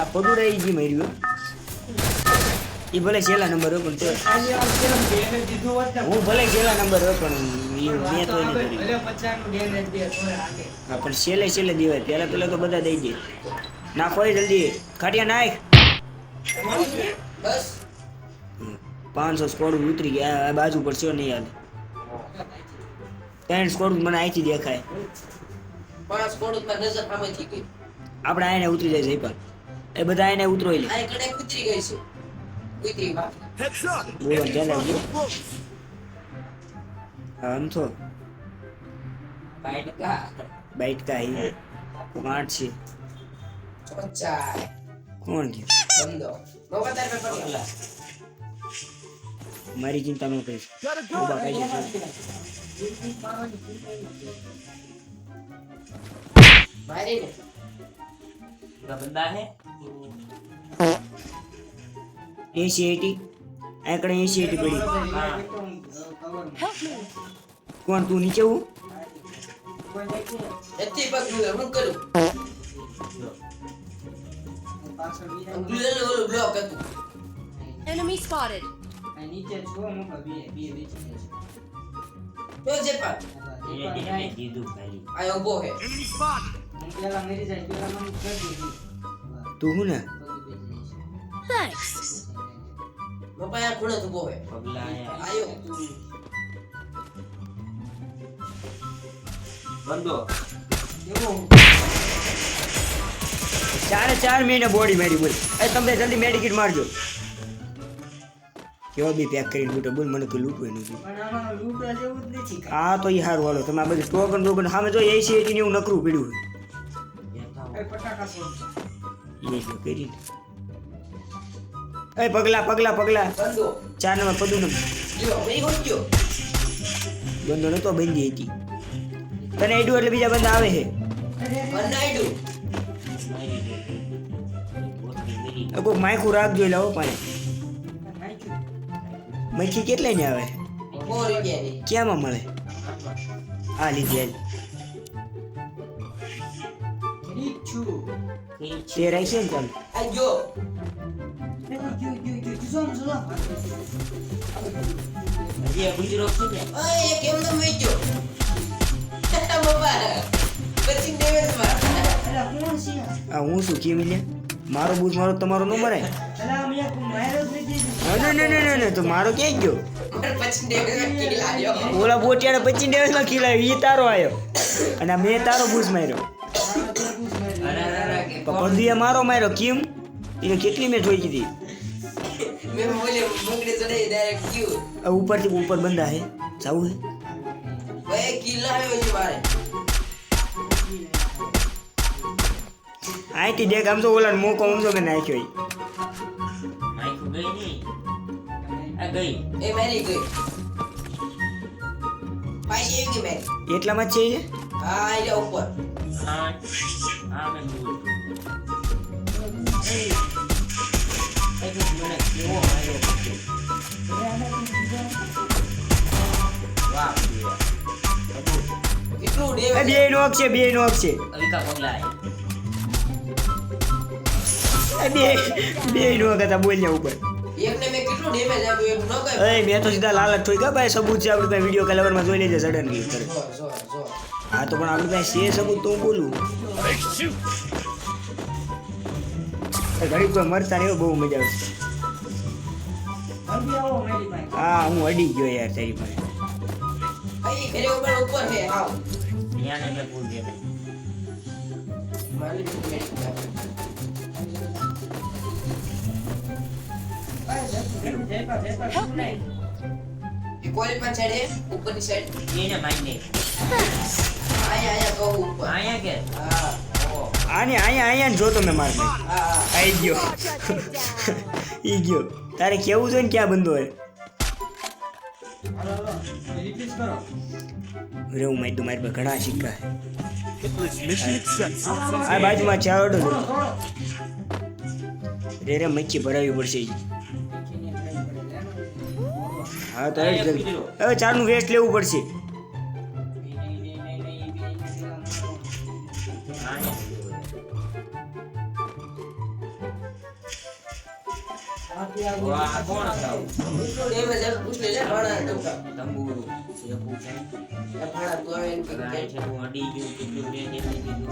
આ પગુડા ઈજી માર્યો એ ભલે છેલ્લા નંબર હોય પણ હું ભલે છેલ્લા નંબર હોય પણ મેં તો નહીં કર્યું હા પણ છેલ્લે દેવાય પેલા તો બધા દઈ દે નાખો જલ્દી ખાટિયા નાખ બસ 500 સ્કોડ ઉતરી ગયા આ બાજુ પર છે નહીં યાદ 3 સ્કોડ મને અહીંથી દેખાય 5 સ્કોડ ઉપર નજર સામેથી ગઈ આપણે આને ઉતરી જાય છે પણ એ બધા આને ઉતરોઈ લે આ કડે ઉતરી ગઈ છે ઉતરી બા બોલો ચાલે આમ તો બાઈટ કા હી માર છે ચોચાય કોણ કે બંધો બાબા તાર પેપર લા મારી ચિંતા ન કરીશ ઉભા કઈ છે મારી ને बंदा है 80 એકડે 80 પડી કોણ તું નીચે હું એથી પગ હું કરું અંગુલનો બ્લોક હતું Enemy spotted. નીચે છો મોકો બે તો જે પા ये दीदू खाली આ ઉભો હે પેલા મેરી જાય પેલા મને કરી દીધી તું હું ને Thanks. બાપા આ ખૂણે ઉભો હે पगला है આયો बंदो એવો 4 મહિને બોડી મારી બોલ એ તમે જલ્દી મેડિકેટ મારજો કેવો બી પેક કરીને લૂટો બોલ મને તો લૂટવું નથી પણ આમાં લૂંટવા જેવું જ નથી આ તો ઈ હારું હાલો તમે આ બધી ટોકન સામે જો 80 80 ને એવું નકરું પડ્યું એ પટાકા છોડ એ જો કરી એ પગલા બંધો 4 નંબર પદુ ને લ્યો મેં હોઈ ગયો બંધો નતો બંધી હતી તને આઈડું એટલે બીજા બંદા આવે છે બનાઈડું કોઈ માયખું રાખજો લાવો પાણી મૈખી કેટલાય ને આવે કોરી ગયા ક્યાંમાં મળે આ લીધી હાલ રીત છું તે રાખશે ને ચાલ આ જો ये गुजरो से આ એ કેમ ન મેં ગયો બાબા પછી ડેમેજ માં અલા કોણ છે આ હું શું કેમ લે મારો બૂઝ મારો તમારો ન મરાય અલા અમે એક માયરો જ નથી ના તો મારો ક્યાં ગયો મારે પછી ડેમેજ માં કિલ આવ્યો ઓલા બોટિયાને 25 દિવસમાં ખીલાવ્યો ઈ તારો આવ્યો અને મેં તારો બૂઝ માર્યો अरे अरे के પપડીએ મારો માર્યો કેમ એને કેટલી મેં જોઈ કીધી મેં બોલે મુંગડે ચડે ડાયરેક્ટ ક્યુ આ ઉપરથી ઉપર બંધા હે જાવું હે ભાઈ કિલ આવ્યો છે મારે આઈથી દેખ આમ તો ઓલા મોકો સમજો કે નાખ્યો ઈ माइक गई नहीं आ गई એ મેરી ગઈ પાછી આવી ગઈ મેરી એટલામાં જ છે ઈ? હા આયા ઉપર हाँ हाँ मैं भूल एक मिनट वो आयो वाह કેટલું એ ડેમેજ બે નોક છે अभी का पगला है એ બે નોક હતા બોલ્યા ઉપર એકને મેં કેટલું ડેમેજ આપ્યું એક ન કઈ એ મેં તો સીધા લાલચ થોઈ ગયા ભાઈ સબૂત છે આપણે ભાઈ વિડીયો કલવરમાં જોઈ લેજે સડનલી કરે જો હા તો પણ આપણે પાસે છે સબૂત તો હું બોલું ઘડીક તો મરતા ને બહુ મજા આવશે અભી આવો મેરી પાસે હા હું અડી ગયો યાર તારી પાસે અહીં ઘરે ઉપર હે આવ यहाँ ने मैं भूल गया મારી મેરી એ કોલી પર ચડે ઉપરની સાઈડ ये ना माइने આયા કહું ઉપર आया क्या હા ओ અહીંયા ને જો તમે માર હા આઈ ગયો ઈ ગયો તારે કેવું જોઈએ ને ક્યાં બંધો હે હાલો રિપીટ કરો રે હું મારી તો મારી પાસે ઘણા સિક્કા હે આ બાજુમાં ચારોડો રે મચ્છી ભરાવી પડશે ઈ. હા તો હવે ચારનું વેસ્ટ લેવું પડશે વાહ કોણ થાવ ડેમેજ એમ પૂછ લેજે ભાણા ટોકા તંબુરો એ પૂછે આ ભાણા તું આવે એમ કે ગાય છે તું અડી ગયું કેટલું મેં કેટલી દીધું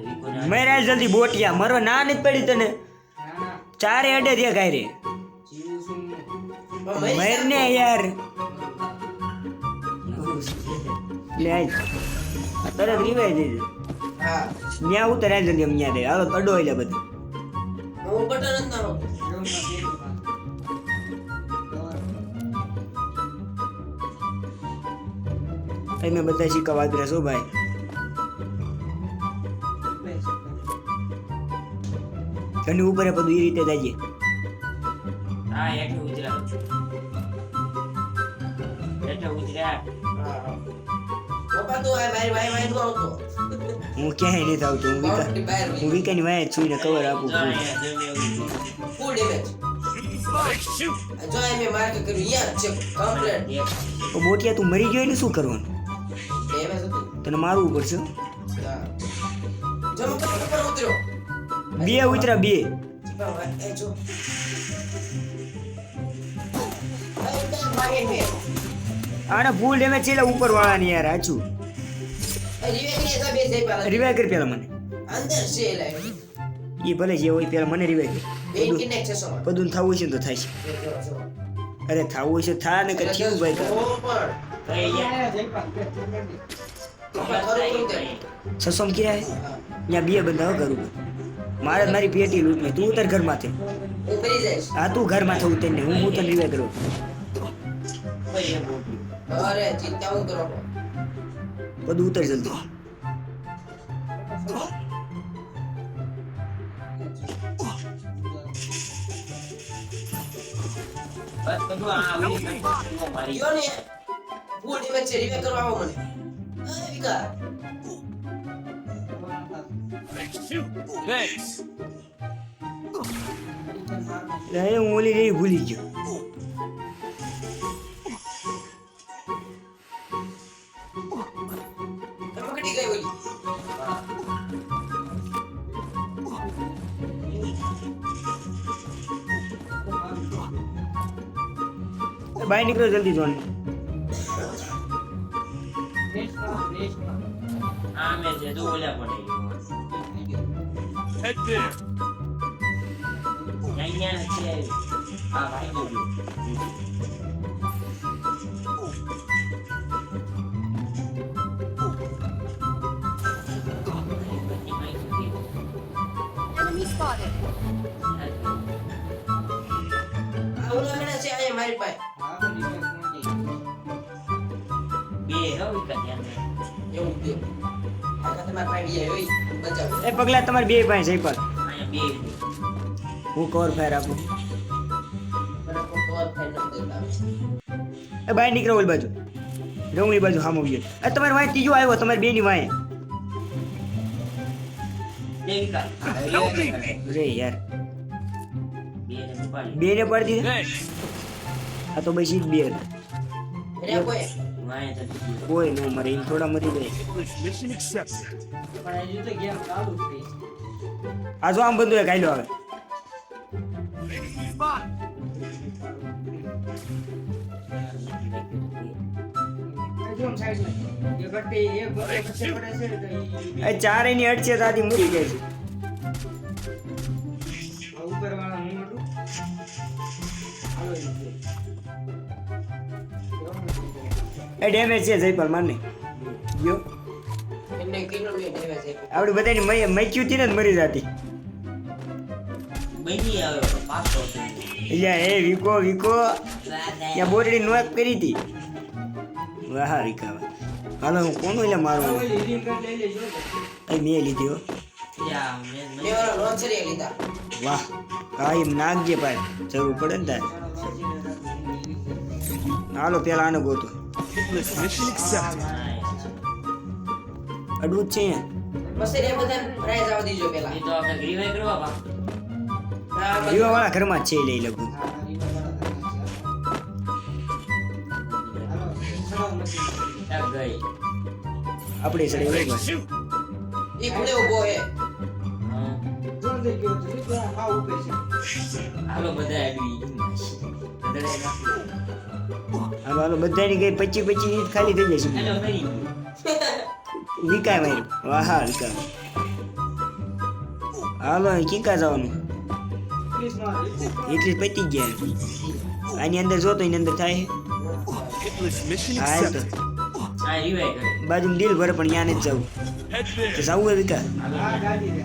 વિકોને મેરા જલ્દી બોટિયા મરવા ના નથી પડી તને ના ના ચારે અડે ત્યાં ગાય રે જીવું છું મર ને યાર લે આય તરત રીવાય દેજે હા ન્યા ઉતરાય જલ્દી એમ ન્યા દે હાલો અડો એટલે બધું હું બટન જ ના હોતો તમે બધા શીખવા વાગરા છો ભાઈ ઘણી ઉપર બધું એ રીતે જાજે હા હેઠે ઉતરા હેઠે ઉતરા પપ્પા તું આ ભાઈ ભાઈ નું આવતો હું ક્યાંય નથી આવતો બાઉન્ડરી બહાર હું વિકાની વાય જ છું ને કવર આપું જા છું અહીંયા જલ્દી ફૂલ ડેમેજ જો એમ માર્ક કર્યું યાર છે કમ્પ્લીટ તો બોટિયા તું મરી ગયો એને શું કરવાનું ડેમેજ હતું તને મારવું પડશે હા જો હું ઉપર ઉતર્યો બે ઉતરા બે ચીપા ભાઈ એ જો ભાઈ તો ભાગે મે આને ફૂલ ડેમેજ છે એટલે ઉપર વાળાની યાર આછું રીવે કરી તો બે જઈ પાલા રિવાય કર પેલા મને અંદર છે લાઈટ એ ભલે જે હોય પેલા મને રિવાય કર બે કિનેક છે સો બધું થવું છે ને તો થાય છે અરે થવું છે થા ને કે થયું ભાઈ તાર. કઈ યાર સસોમ કિરાય ત્યાં બે બંધા હો ઘર ઉપર મારે મારી પેટી લૂંટ નહીં તું ઉતર ઘરમાંથી હું મરી જઈશ હા તું ઘરમાં થવું તેને હું તને રિવાય કરું કઈ એ બોટી અરે ચિંતા હું કરો બધું ઉતર જલ્દી બસ બધું આ આવી ગયું મારી યો ને ફૂલ ડેમેજ છે રીવે કરવા આવો મને અરે વિકા અરે હું ઓલી રહી ભૂલી ગયો પકડી ગઈ ઓલી બહાર નીકળો જલ્દી જોન આ મે જે દો ઓલા પડે અહીંયા છે આ ભાઈ ગયો Enemy spotted. આ ઓલા મેણા છે અહીંયા મારી પાસે બે હવે કન્યા એવું દે આ તમારા પાસે બી આવ્યો બચાવ એ પગલા તમારે બે પાસે જઈ પર અહીંયા બે હું કવર ફાયર આપું બરાબર તો ફાઈન ન દેતા એ બહાર નીકળો ઓલી બાજુ રમણી બાજુ હામો ગયો એ તમારે વાય ત્રીજો આવ્યો તમારી બેની વાય દેવિકા રે યાર બે ને ઉપાડી બે ને પાડી દીધા આ તો બસ ઈ જ બે હતા. રે કોઈ વાય તો કોઈ ન મરે એમ થોડા મરી જાય પણ હજુ તો ગેમ ચાલુ જ થઈ આ જો આમ બંધો એક આયલો આવે જો સાઈડ એ ગટ્ટી એક ગટ્ટી પછી પડે છે તો એ ચારે ની અડચે દાદી મરી જાય છે ઉપર વાળા હું હતું હાલો એ ડેમેજ છે જયપાલ માર નહીં ગયો એમને કિલો મે દેવા છે આપડી બધાની મૈક્યું થી ને જ મરી જાતી બની આવ્યો પાછો એટલે એ વિકો ત્યાં બોરડી નોક કરી હતી વાહ વિકા હાલો હું કોનું એટલે મારું ઓલી રીંગ કાર્ડ લઈ લેજો એ મેં લીધી હો યા મે વાળો લોન્ચરી લીધા વાહ હા એમ નાખજે ભાઈ જરૂર પડે ને તારે હાલો પેલા આને ગોતો અડવું જ છે અહીંયા બસ રે બધા પ્રાઇઝ આવ દીજો પેલા એ તો આપણે ગ્રીવાય કરવા બા હા દીવા વાળા ઘરમાં જ છે લઈ લગું હા રીંગ હાલો ચલાવ મશીન તક ગઈ આપણે સડે ઈ ખુલે ઉભો હે હા જો થઈ ગયો છે તો આ ઉભે છે હાલો બધા આવી બધાને નાખો. હાલો હાલો બધાની કઈ 25 મિનિટ ખાલી થઈ જશે હાલો કરી વિકાય માર્યું વાહ હા વિકાય હાલો કીકા જવાનું પ્લીઝ માં એટલે જ પતી ગયા આની અંદર જોતો એની અંદર થાય હા હાલ તો આ રિવાઈ કરે બાજુમાં દિલ ભરે પણ ત્યાં નથી જવું તો જવું હોય વિકા આ ગાડી રે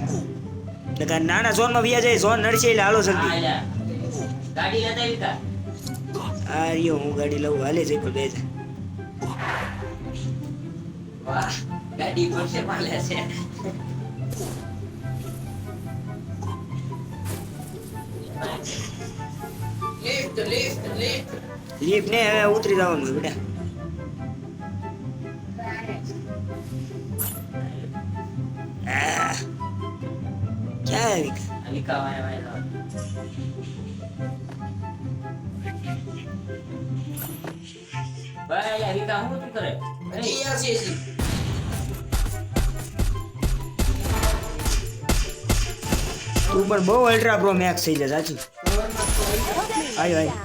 તો કાંઈ નાના ઝોનમાં વ્યા જાય ઝોન નડશે એટલે હાલો આ જલ્દી લ્યા. ગાડી લેતા વિકા આ રહ્યો હું ગાડી લઉં હાલે છે પણ બે જા. વાહ ગાડી પડશે માલે છે લિફ્ટ લિફ્ટ લિફ્ટ લીપ ને હવે ઉતરી જવાનું હોય બેટા આહ. ક્યાં વિકા આ વિકા વાય વાય લાવ. ભાઈ આ વિકા શું કરે અહીંયા છે જી તું પણ બહુ અલ્ટ્રા પ્રો મેક્સ થઈ જાય સાચું આયો આયો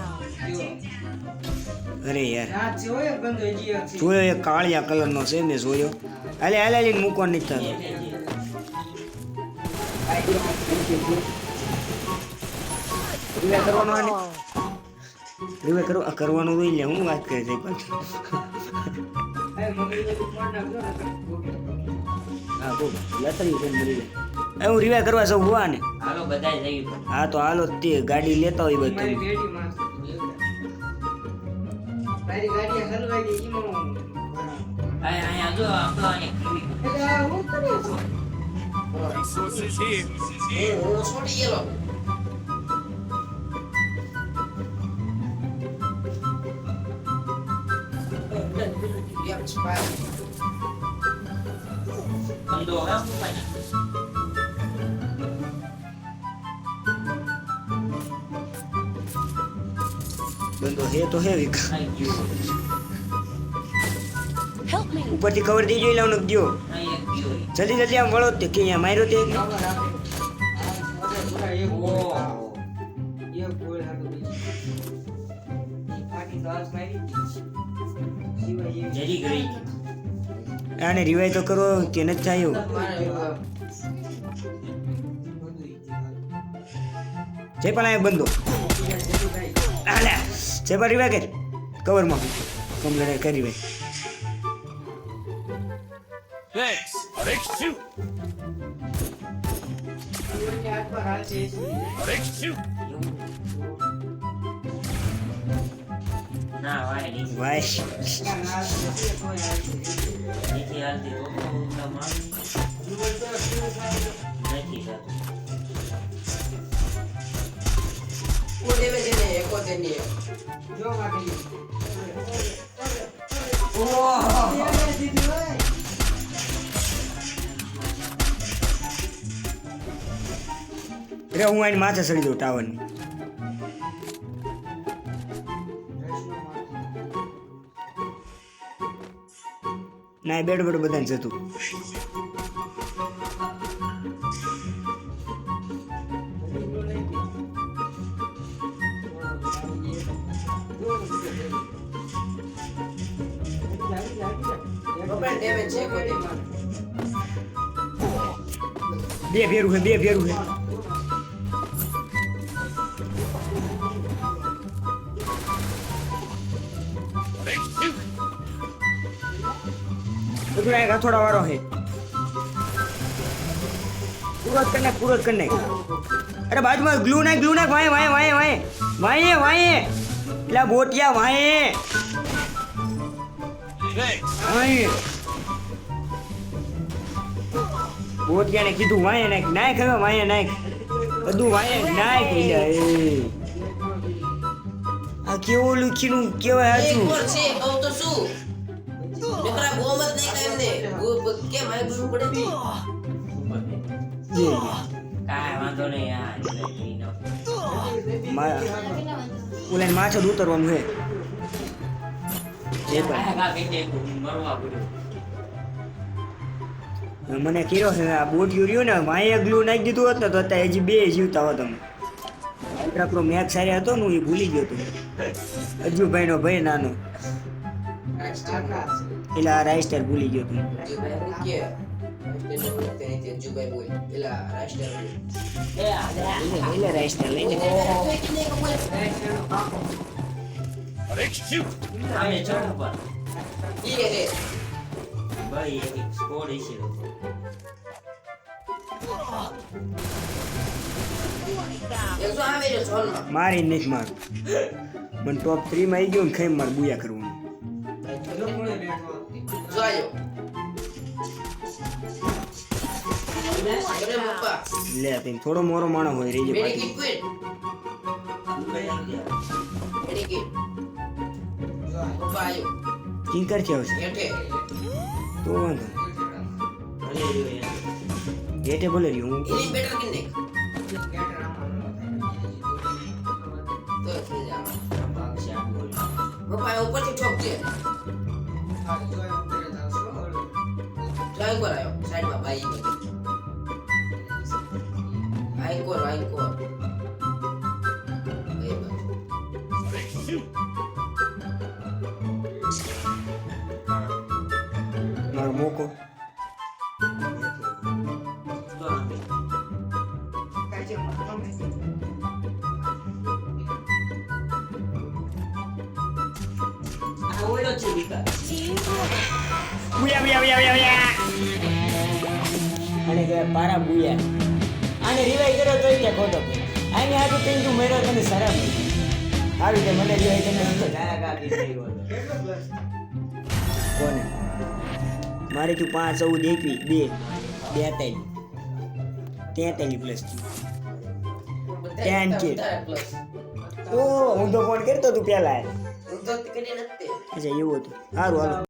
અરે યાર રાત છે હોય એક બંધો હજી એક છે જોયો એક કાળિયા કલરનો છે મેં જોયો હાલે હાલે હાલે મૂકવાનું નથી થતું રિવે કરવાનો આને રિવે કરવાનું હોય ને હું વાત કરે છે પાછું એ મમ્મી ને ફોન નાખજો ને હા બહુ લતરી છે મરી જાય હું રિવે કરવા જઉં હોવા ને હાલો બધા જઈ હા તો હાલો તે ગાડી લેતા હોય મારી બધું રેડી માં મારી ગાડી હલવાઈ ગઈ ઈમાં અહીંયા જો આપણો અહીંયા એટલે આ હું કરે છે હું છોડી ગયેલો યપ સ્પાય બંધો હવે શું થાય બંધો હે તો હે વિકા થઈ ગયું Help me. ઉપરથી કવર થઈ જોઈ લાવ ગયો અહીં એક ગયો જલ્દી જલ્દી આમ વળો તે કે અહીંયા માર્યો તે ખબર આપે આ પૂરા એક ઓહો ગોળ હાલો બાકી તો આજ મારી સિવાય જરી ગઈ આને રિવાઈ તો કરો કે નથી થાય એવું મારે જે પણ આ બંધો હાલે જે પણ રિવાઈ કર કવરમાં કમ્પ્લેટ કરી ભાઈ હાથ પર હાલ છે ના વાય નહીં વાય નીચે હાલતી તો ઉતરા માર નથી થતું કોઈ ડેમેજ એને એકો તેની જો માટી રે હું આની માથે ચડી દઉં ટાવરની ના બેડ બેડ બધાને જતું ડેમેજ છે કોઈ બે ફેરું છે બે ફેરું છે બધું એક હથોડા વાળો છે પૂરો જ કરી નાખ અરે બાજુમાં ગ્લુ નાખ વાય વાય વાય વાય વાય વાય એટલે બોટિયા વાય વાય બોટિયાને કીધું વાય નાખ હવે વાય નાખ બધું વાય નાખ એટલે આ કેવું લુખીનું કેવાય એક હતું વાર છે કહું તો શું નકરા બોમ જ નહીં કાય એમને કેમ આ ગુરુ પડે બી કાંઈ વાંધો નહીં આ ઓલા માથે ઉતરવાનું છે જે પણ કાંઈ કહી દે મરવા પડ્યું મને કર્યો છે આ બોટિયું રહ્યું ને માએ ગ્લુ નાખી દીધું હોત ને તો અત્યારે હજી બે જીવતા હોત તમે અલ્ટ્રા પ્રો મેક્સ સારી હતો ને હું એ ભૂલી ગયો હતો અજુભાઈનો ભાઈ નાનો એટલે આ રાઇસ્ટર ભૂલી ગયો તું જુબાઈ હું કે તે જુબાઈ બોલ પેલા રાષ્ટ્ર એટલે રાઇસ્ટર લઈને અમે ચડ ઉપર ઈ રે ભાઈ એક સ્કોડ છે એકસો આવે છે ઝોનમાં મારી નથી માર મને ટોપ 3 માં આવી ગયો ને ખાઈ માર બુયા કરવાનું જો આયો અરે પપ્પા લે તે થોડો મોરો માણો હોય રેજે મેરી પાછી કી ક્વિટ મેરી કી પપ્પા આયો કિંકર છે આવશે હેઠે તો વાંધો ભલે રહ્યો યાર ગેટે બોલે રહ્યો હું એની બેટર કે નહીં તો થઈ જા ભાગ છે આ બોલ પપ્પા આ ઉપરથી ઠોકજે ટ્રાય કરાયો સાઈડમાં ભાઈ આઈ કોર એ બાજુ મારો મોકો તો અમે આ ઓલો છે વિકાસ બુયા બુયા બુયા બુયા બુયા અને કે પારા બુયા આને રિવાઈ કર્યો તોય કે ખોટો આને આટલું પિંટુ મેરો તને શરમ આવી કે મને રિવાઈ કરીને તો ડાયા કાપી ગયો કોને મારે તું 5 14 21 2 43 પ્લસ Thank you. પ્લસ ઓ હું તો ફોન કરતો તું પેલા હું તો કરી નથી અચ્છા એવું હતું સારું હાલો